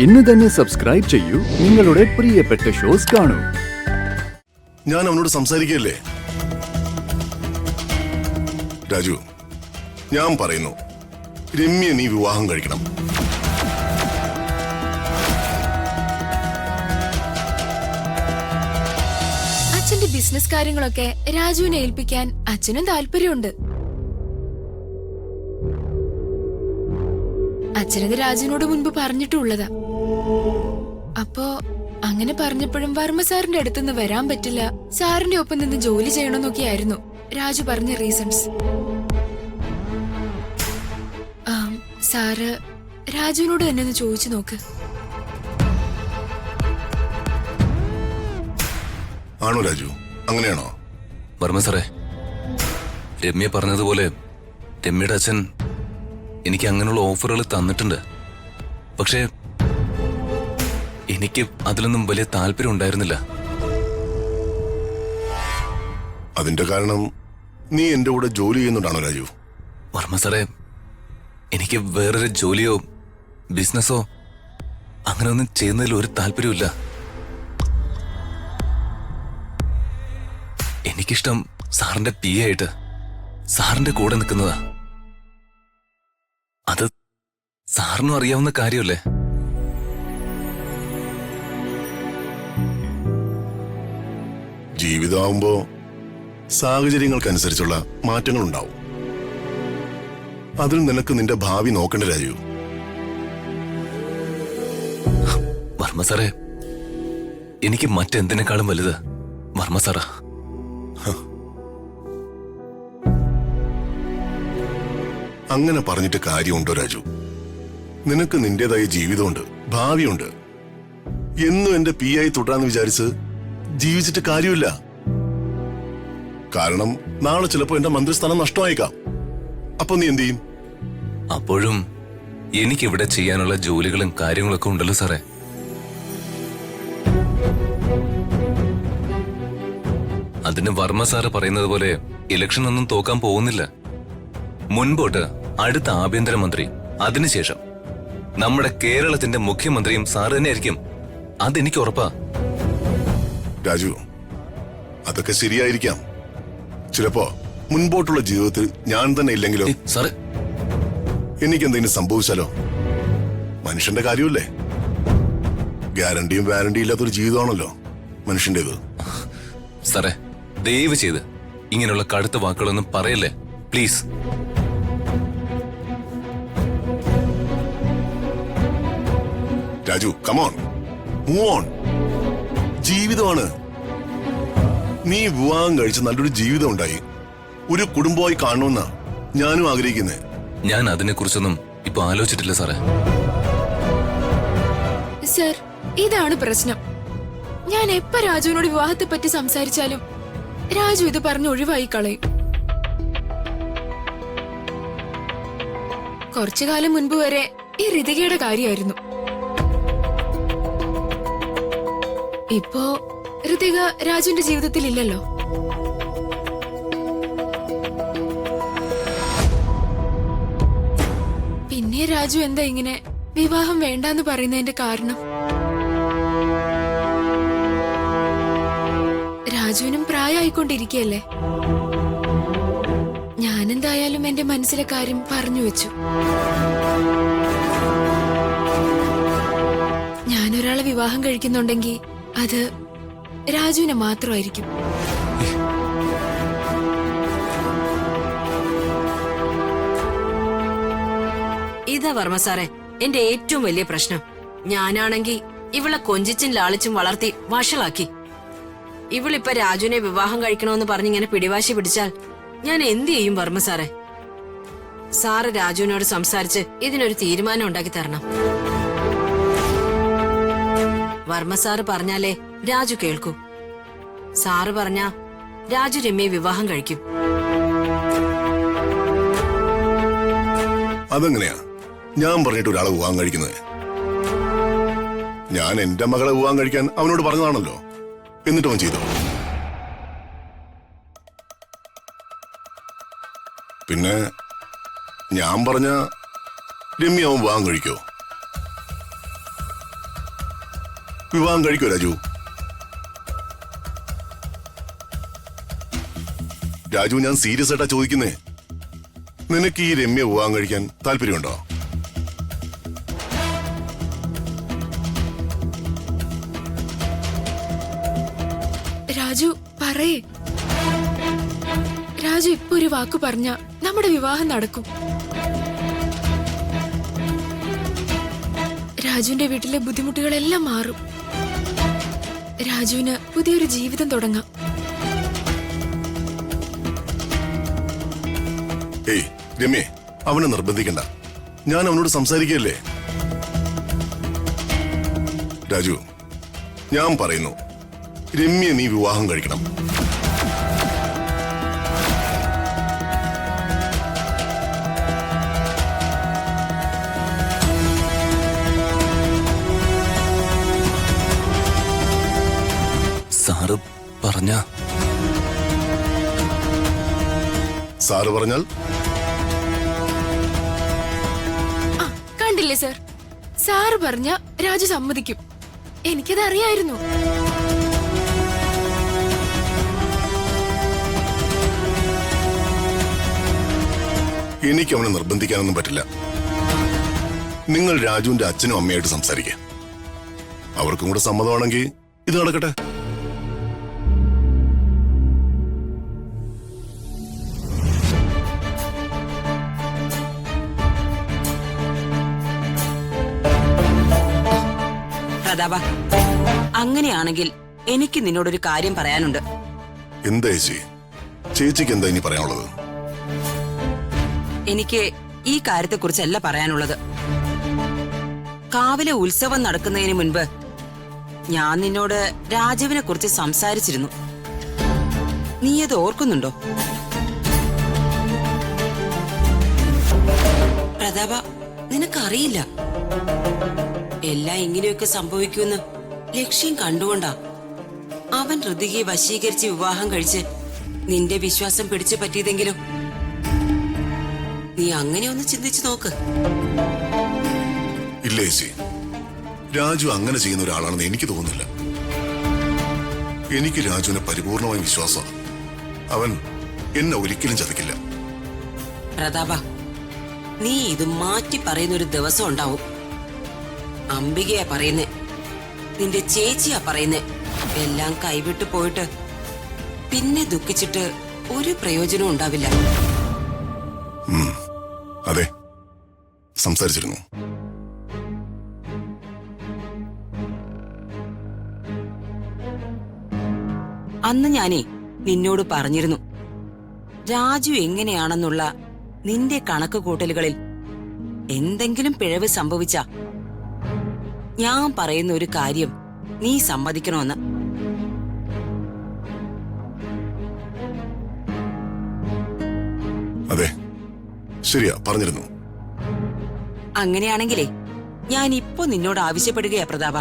ഇന്ന് തന്നെ സബ്സ്ക്രൈബ് ചെയ്യൂ, നിങ്ങളുടെ പ്രിയപ്പെട്ട ഷോസ് കാണൂ. ഞാൻ അവനോട് സംസാരിക്കല്ലേ രാജു? ഞാൻ പറയുന്നു, രമ്യ നീ വിവാഹം കഴിക്കണം. അച്ഛന്റെ ബിസിനസ് കാര്യങ്ങളൊക്കെ രാജുവിനെ ഏൽപ്പിക്കാൻ അച്ഛനും താല്പര്യമുണ്ട്. അച്ഛനത് രാജുവിനോട് മുൻപ് പറഞ്ഞിട്ടുള്ളതാ. അപ്പോ അങ്ങനെ പറഞ്ഞപ്പോഴും വർമ്മ സാറിന്റെ അടുത്തുനിന്ന് വരാൻ പറ്റില്ല, സാറിന്റെ ഒപ്പം നിന്ന് ജോലി ചെയ്യണമെന്നൊക്കെയായിരുന്നു രാജു പറഞ്ഞ റീസൺസ്. സാറ് രാജുവിനോട് തന്നെ ഒന്ന് ചോദിച്ചു നോക്ക്. ആണോ രാജു? അങ്ങനെയാണോ? വർമ്മ സാറേ, രമ്യ പറഞ്ഞതുപോലെ രമ്യയുടെ അച്ഛൻ എനിക്ക് അങ്ങനെയുള്ള ഓഫറുകൾ തന്നിട്ടുണ്ട്. പക്ഷേ എനിക്ക് അതിലൊന്നും വലിയ താല്പര്യം ഉണ്ടായിരുന്നില്ല. അതിന്റെ കാരണം നീ എന്റെ കൂടെ ജോലി ചെയ്യുന്നുണ്ടാണോ രാജു? വർമ്മ സാറേ, എനിക്ക് വേറൊരു ജോലിയോ ബിസിനസ്സോ അങ്ങനെ ഒന്നും ചെയ്യുന്നതിൽ ഒരു താല്പര്യമില്ല. എനിക്കിഷ്ടം സാറിന്റെ പി ആയിട്ട് സാറിന്റെ കൂടെ നിൽക്കുന്നതാ. അത് സാറിനും അറിയാവുന്ന കാര്യമല്ലേ? ജീവിതമാകുമ്പോ സാഹചര്യങ്ങൾക്കനുസരിച്ചുള്ള മാറ്റങ്ങൾ ഉണ്ടാവും. അതിൽ നിനക്ക് നിന്റെ ഭാവി നോക്കണ്ട രാജു. വർമ്മ സാറേ, എനിക്ക് മറ്റെന്തിനേക്കാളും വലുത് വർമ്മ സാറാ. അങ്ങനെ പറഞ്ഞിട്ട് കാര്യമുണ്ടോ രാജു? നിനക്ക് നിന്റേതായ ജീവിതമുണ്ട്, ഭാവിയുണ്ട്. എന്നും എന്റെ പി ആയി തുടരാന്ന് വിചാരിച്ച് ജീവിച്ചിട്ട് കാര്യമില്ല. കാരണം നാളെ ചിലപ്പോ എന്റെ മന്ത്രിസ്ഥാനം നഷ്ടമായേക്കാം. അപ്പൊ നീ എന്ത് ചെയ്യും? അപ്പോഴും എനിക്കിവിടെ ചെയ്യാനുള്ള ജോലികളും കാര്യങ്ങളൊക്കെ ഉണ്ടല്ലോ സാറേ. അതിന് വർമ്മ സാറ് പറയുന്നത് പോലെ ഇലക്ഷൻ ഒന്നും തോക്കാൻ പോകുന്നില്ല. മുൻപോട്ട് അടുത്ത ആഭ്യന്തരമന്ത്രി, അതിനുശേഷം നമ്മുടെ കേരളത്തിന്റെ മുഖ്യമന്ത്രിയും സാറ് തന്നെ ആയിരിക്കും. അതെനിക്ക് ഉറപ്പാ. രാജു, അതൊക്കെ ശരിയായിരിക്കാം. ചിലപ്പോ മുൻപോട്ടുള്ള ജീവിതത്തിൽ ഞാൻ തന്നെ ഇല്ലെങ്കിലോ? സാറ്, എനിക്കെന്തെങ്കിലും സംഭവിച്ചാലോ? മനുഷ്യന്റെ കാര്യമല്ലേ? ഗ്യാരണ്ടിയും വാരണ്ടിയും ഇല്ലാത്തൊരു ജീവിതമാണല്ലോ മനുഷ്യന്റേത്. സാറേ, ദയവ് ചെയ്ത് ഇങ്ങനെയുള്ള കടുത്ത വാക്കുകളൊന്നും പറയല്ലേ please. Raju, come on, move on. ജീവിതമാണ്. നീ വിവാഹം കഴിച്ച് നല്ലൊരു ജീവിതം ഉണ്ടായി ഒരു കുടുംബമായി കാണണമെന്നാ ഞാനും ആഗ്രഹിക്കുന്നേ. ഞാൻ അതിനെക്കുറിച്ചൊന്നും ഇപ്പൊ ആലോചിച്ചിട്ടില്ല സാറേ. സർ, ഇതാണ് പ്രശ്നം. ഞാൻ എപ്പ രാജുവിനോട് വിവാഹത്തെ പറ്റി സംസാരിച്ചാലും രാജു ഇത് പറഞ്ഞ് ഒഴിവായി കളയും. കുറച്ചു കാലം മുൻപ് വരെ ഈ ഋതികയുടെ കാര്യമായിരുന്നു. ഇപ്പോ ഋതിക രാജുവിന്റെ ജീവിതത്തിൽ ഇല്ലല്ലോ. പിന്നെ രാജു എന്താ ഇങ്ങനെ വിവാഹം വേണ്ടാന്ന് പറയുന്നതിന്റെ കാരണം? രാജുവിനും പ്രായമായിക്കൊണ്ടിരിക്കുകയല്ലേ. ഞാനെന്തായാലും എന്റെ മനസ്സിലെ കാര്യം പറഞ്ഞു വെച്ചു. ഞാനൊരാളെ വിവാഹം കഴിക്കുന്നുണ്ടെങ്കിൽ അത് രാജുവിനെ മാത്രമായിരിക്കും. ഇതാ വർമ്മ സാറേ എന്റെ ഏറ്റവും വലിയ പ്രശ്നം. ഞാനാണെങ്കി ഇവളെ കൊഞ്ചിച്ചും ലാളിച്ചും വളർത്തി വഷളാക്കി. ഇവളിപ്പ രാജുവിനെ വിവാഹം കഴിക്കണമെന്ന് പറഞ്ഞിങ്ങനെ പിടിവാശി പിടിച്ചാൽ ഞാൻ എന്ത് ചെയ്യും വർമ്മ സാറേ? സാറ് രാജുവിനോട് സംസാരിച്ച് ഇതിനൊരു തീരുമാനം ഉണ്ടാക്കി തരണം. വർമ്മ സാറ് പറഞ്ഞാലേ രാജു കേൾക്കൂ. സാറ് പറഞ്ഞാ രാജു രമ്യയെ വിവാഹം കഴിക്കും. അതെങ്ങനെയാ ഞാൻ പറഞ്ഞിട്ട് ഒരാളെ വിവാഹം കഴിക്കുന്നത്? ഞാൻ എന്റെ മകളെ വിവാഹം കഴിക്കാൻ അവനോട് പറഞ്ഞതാണല്ലോ. എന്നിട്ട് അവൻ ചെയ്തോ? പിന്നെ ഞാൻ പറഞ്ഞ രമ്യ അവൻ വിവാഹം കഴിക്കോ? വിവാഹം കഴിക്കോ രാജു? രാജു, ഞാൻ സീരിയസ് ആയിട്ടാ ചോദിക്കുന്നേ. നിനക്ക് ഈ രമ്യ വിവാഹം കഴിക്കാൻ താല്പര്യമുണ്ടോ? രാജു പറയേ. രാജു ഇപ്പൊ ഒരു വാക്ക് പറഞ്ഞ നമ്മുടെ വിവാഹം നടക്കും. രാജുവിന്റെ വീട്ടിലെ ബുദ്ധിമുട്ടുകളെല്ലാം മാറും. രാജുവിന് പുതിയൊരു ജീവിതം തുടങ്ങാം. ഏയ് രമ്യേ, അവനെ നിർബന്ധിക്കണ്ട. ഞാൻ അവനോട് സംസാരിക്കല്ലേ. രാജു, ഞാൻ പറയുന്നു, രമ്യ നീ വിവാഹം കഴിക്കണം. സാറ് പറഞ്ഞ സാറ് പറഞ്ഞാൽ ആ കണ്ടില്ലേ സർ, സാറ് പറഞ്ഞ രാജു സമ്മതിക്കും. എനിക്കത് അറിയായിരുന്നു. എനിക്ക് അവനെ നിർബന്ധിക്കാനൊന്നും പറ്റില്ല. നിങ്ങൾ രാജുവിന്റെ അച്ഛനും അമ്മയായിട്ട് സംസാരിക്കുക. അവർക്കും കൂടെ സമ്മതമാണെങ്കിൽ ഇത് നടക്കട്ടെ. പ്രതാപ, അങ്ങനെയാണെങ്കിൽ എനിക്ക് നിന്നോടൊരു കാര്യം പറയാനുണ്ട്. എന്താ ചേച്ചി? ചേച്ചിക്ക് എന്താ ഇനി പറയാനുള്ളത്? എനിക്ക് ഈ കാര്യത്തെക്കുറിച്ചല്ല പറയാനുള്ളത്. കാവിലെ ഉത്സവം നടക്കുന്നതിന് മുൻപ് ഞാൻ നിന്നോട് രാജുവിനെ കുറിച്ച് സംസാരിച്ചിരുന്നു. നീ അത് ഓർക്കുന്നുണ്ടോ? പ്രതാപ, നിനക്കറിയില്ല, എല്ലാം ഇങ്ങനെയൊക്കെ സംഭവിക്കുമെന്ന് ലക്ഷ്യം കണ്ടുകൊണ്ടാ അവൻ ഋതികയെ വശീകരിച്ച് വിവാഹം കഴിച്ച് നിന്റെ വിശ്വാസം പിടിച്ചു പറ്റിയതെങ്കിലും നീ അങ്ങനെ ഒന്ന് ചിന്തിച്ചു നോക്ക്. ഇല്ല ചേച്ചി, രാജു അങ്ങനെ ചെയ്യുന്ന ഒരാളാണെന്ന് എനിക്ക് തോന്നുന്നില്ല. എനിക്ക് രാജുവിനെ പരിപൂർണമായ വിശ്വാസമാണ്. അവൻ എന്നെ ഒരിക്കലും ചതിക്കില്ല. പ്രതാപ, നീ ഇത് മാറ്റി പറയുന്ന ഒരു ദിവസം ഉണ്ടാവും. അംബികയാ പറയുന്നേ, നിന്റെ ചേച്ചിയാ പറയുന്നേ. എല്ലാം കൈവിട്ടു പോയിട്ട് പിന്നെ ദുഃഖിച്ചിട്ട് ഒരു പ്രയോജനവും ഉണ്ടാവില്ല. അതെ, സംസാരിച്ചിരുന്നു. അന്ന് ഞാനേ നിന്നോട് പറഞ്ഞിരുന്നു, രാജു എങ്ങനെയാണെന്നുള്ള നിന്റെ കണക്ക് കൂട്ടലുകളിൽ എന്തെങ്കിലും പിഴവ് സംഭവിച്ച ഞാൻ പറയുന്ന ഒരു കാര്യം നീ സമ്മതിക്കണമെന്ന്. അതെ, ശരിയാ, പറഞ്ഞിരുന്നു. അങ്ങനെയാണെങ്കിലേ ഞാൻ ഇപ്പൊ നിന്നോട് ആവശ്യപ്പെടുകയാ പ്രതാപ,